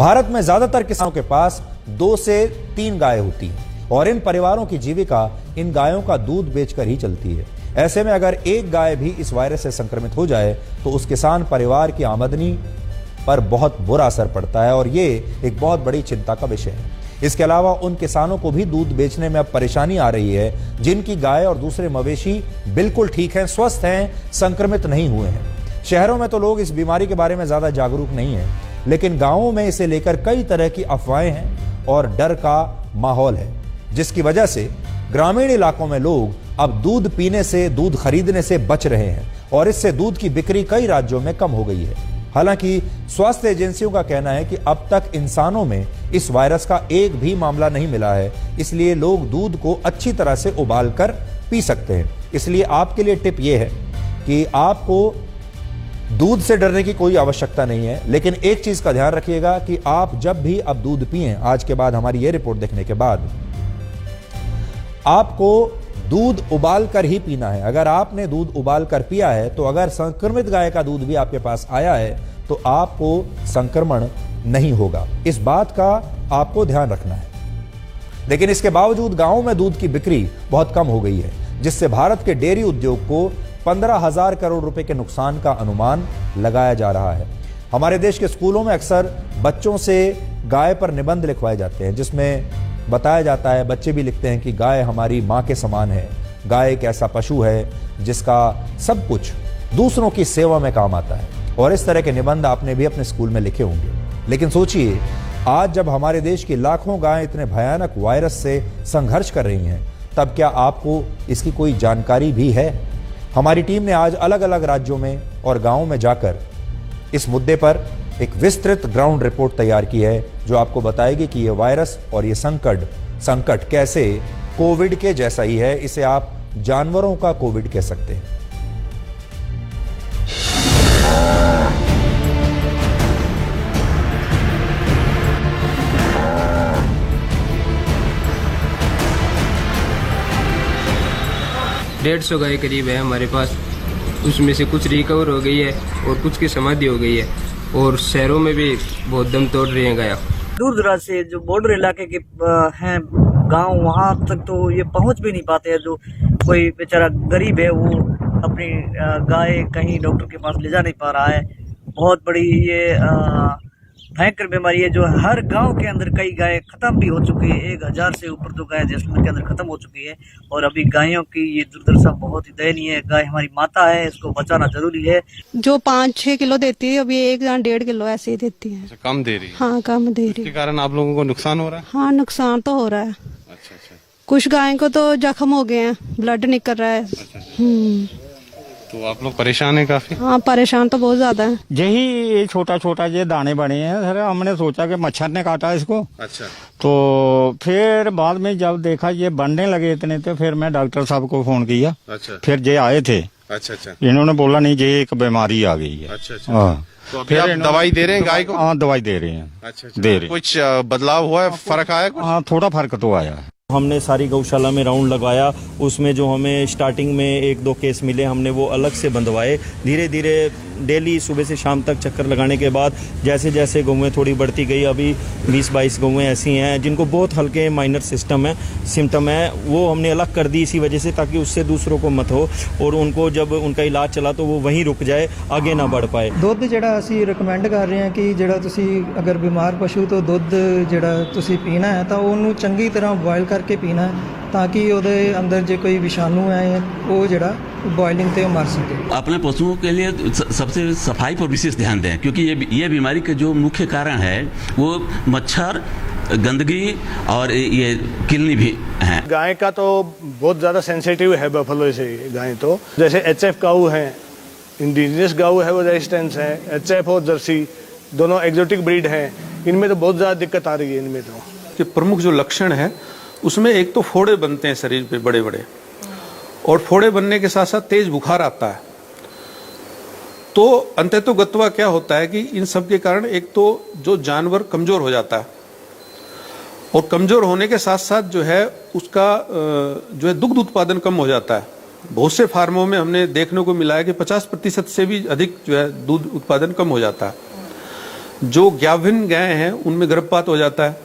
भारत में ज्यादातर किसानों के पास 2 से 3 गाय होती हैं और इन परिवारों की जीविका इन गायों का दूध बेचकर ही चलती है। ऐसे में अगर एक गाय भी इस वायरस से संक्रमित हो जाए तो उस किसान परिवार की आमदनी पर बहुत बुरा असर पड़ता है और ये एक बहुत बड़ी चिंता का विषय है। इसके अलावा उन किसानों को भी दूध बेचने में अब परेशानी आ रही है जिनकी गाय और दूसरे मवेशी बिल्कुल ठीक हैं, स्वस्थ हैं, संक्रमित नहीं हुए हैं। शहरों में तो लोग इस बीमारी के बारे में ज्यादा जागरूक नहीं है, लेकिन गांवों में इसे लेकर कई तरह की अफवाहें हैं और डर का माहौल है, जिसकी वजह से ग्रामीण इलाकों में लोग अब दूध पीने से, दूध खरीदने से बच रहे हैं और इससे दूध की बिक्री कई राज्यों में कम हो गई है। हालांकि स्वास्थ्य एजेंसियों का कहना है कि अब तक इंसानों में इस वायरस का एक भी मामला नहीं मिला है, इसलिए लोग दूध को अच्छी तरह से उबाल कर पी सकते हैं। इसलिए आपके लिए टिप यह है कि आपको दूध से डरने की कोई आवश्यकता नहीं है, लेकिन एक चीज का ध्यान रखिएगा कि आप जब भी अब दूध पिएं, आज के बाद हमारी ये रिपोर्ट देखने के बाद आपको दूध उबाल कर ही पीना है। अगर आपने दूध उबाल कर पिया है तो अगर संक्रमित गाय का दूध भी आपके पास आया है तो आपको संक्रमण नहीं होगा। इस बात का आपको ध्यान रखना है। लेकिन इसके बावजूद गांवों में दूध की बिक्री बहुत कम हो गई है, जिससे भारत के डेयरी उद्योग को 15,000 करोड़ रुपए के नुकसान का अनुमान लगाया जा रहा है। हमारे देश के स्कूलों में अक्सर बच्चों से गाय पर निबंध लिखवाए जाते हैं, जिसमें बताया जाता है, बच्चे भी लिखते हैं कि गाय हमारी माँ के समान है, गाय एक ऐसा पशु है जिसका सब कुछ दूसरों की सेवा में काम आता है। और इस तरह के निबंध आपने भी अपने स्कूल में लिखे होंगे। लेकिन सोचिए, आज जब हमारे देश की लाखों गायें इतने भयानक वायरस से संघर्ष कर रही हैं, तब क्या आपको इसकी कोई जानकारी भी है? हमारी टीम ने आज अलग अलग राज्यों में और गांवों में जाकर इस मुद्दे पर एक विस्तृत ग्राउंड रिपोर्ट तैयार की है, जो आपको बताएगी कि यह वायरस और ये संकट कैसे कोविड के जैसा ही है। इसे आप जानवरों का कोविड कह सकते हैं। डेढ़ 150 गाय करीब है हमारे पास। उसमें से कुछ रिकवर हो गई है और कुछ की समाधि हो गई है और शहरों में भी बहुत दम तोड़ रही है गाय। दूर दराज से जो बॉर्डर इलाके के हैं गांव, वहां तक तो ये पहुंच भी नहीं पाते हैं। जो कोई बेचारा गरीब है वो अपनी गाय कहीं डॉक्टर के पास ले जा नहीं पा रहा है। बहुत बड़ी ये भयंकर बीमारी है जो हर गांव के अंदर कई गाय खत्म भी हो चुकी है। 1000 से ऊपर तो गाय जैसलमेर के अंदर खत्म हो चुकी है और अभी गायों की ये दुर्दशा बहुत ही दयनीय है। गाय हमारी माता है, इसको बचाना जरूरी है। जो 5-6 किलो देती है, अभी 1-1.5 किलो ऐसे ही देती है। कम दे रही है? हाँ, कम दे रही है। इसके कारण आप लोगों को नुकसान हो रहा है? हाँ, नुकसान तो हो रहा है। अच्छा। कुछ गायों को तो जख्म हो गए हैं, ब्लड निकल रहा है। तो आप लोग परेशान हैं काफी? हाँ, परेशान तो बहुत ज्यादा है। यही छोटा ये दाने बने हैं सर। हमने सोचा कि मच्छर ने काटा इसको। अच्छा। तो फिर बाद में जब देखा ये बढ़ने लगे इतने, तो फिर मैं डॉक्टर साहब को फोन किया। अच्छा। फिर ये आए थे। अच्छा। इन्होंने बोला नहीं, ये एक बीमारी आ गई है। अच्छा। हाँ। तो फिर आप दवाई दे रहे हैं गाय को? हाँ, दवाई दे रहे हैं। अच्छा। दे रहे। कुछ बदलाव हुआ है, फर्क आया कुछ? हाँ, थोड़ा फर्क तो आया है। हमने सारी गौशाला में राउंड लगवाया। उसमें जो हमें स्टार्टिंग में 1-2 केस मिले, हमने वो अलग से बंधवाए। धीरे धीरे डेली सुबह से शाम तक चक्कर लगाने के बाद जैसे जैसे गौएं थोड़ी बढ़ती गई, अभी 20-22 गौएं ऐसी हैं जिनको बहुत हल्के माइनर सिम्टम है, वो हमने अलग कर दी इसी वजह से, ताकि उससे दूसरों को मत हो और उनको जब उनका इलाज चला तो वो वहीं रुक जाए, आगे ना बढ़ पाए। ਦੁੱਧ ਜਿਹੜਾ ਅਸੀਂ ਰਿਕਮੈਂਡ ਕਰ ਰਹੇ ਹਾਂ ਕਿ ਜਿਹੜਾ ਤੁਸੀਂ ਅਗਰ ਬਿਮਾਰ ਪਸ਼ੂ ਤੋਂ ਦੁੱਧ ਜਿਹੜਾ ਤੁਸੀਂ ਪੀਣਾ ਹੈ ਤਾਂ ਉਹਨੂੰ ਚੰਗੀ ਤਰ੍ਹਾਂ ਬੋਇਲ ਕਰਕੇ ਪੀਣਾ ਹੈ, ਤਾਂ ਕਿ ਉਹਦੇ ਅੰਦਰ ਜੇ ਕੋਈ ਵਿਸ਼ਾਣੂ ਹੈ ਉਹ ਜਿਹੜਾ बॉइलिंग पे मर सके। अपने पशुओं के लिए सबसे सफाई पर विशेष ध्यान दें, क्योंकि ये बीमारी का जो मुख्य कारण है वो मच्छर, गंदगी और ये किलनी भी है। गाय का तो बहुत ज़्यादा सेंसिटिव है बफलो से। गाय तो जैसे HF गाऊ है, इंडिजिनस गाऊ है, वो रेजिस्टेंस है। HF और जर्सी दोनों एग्जोटिक ब्रीड हैं, इनमें तो बहुत ज़्यादा दिक्कत आ रही है। इनमें तो प्रमुख जो लक्षण है उसमें एक तो फोड़े बनते हैं शरीर पे बड़े बड़े, और फोड़े बनने के साथ साथ तेज बुखार आता है। तो अंततोगत्वा क्या होता है कि इन सब के कारण एक तो जो जानवर कमजोर हो जाता है, और कमजोर होने के साथ साथ जो है उसका जो है दुग्ध उत्पादन कम हो जाता है। बहुत से फार्मों में हमने देखने को मिला है कि 50% से भी अधिक जो है दूध उत्पादन कम हो जाता है। जो गाभिन गाय हैं उनमें गर्भपात हो जाता है,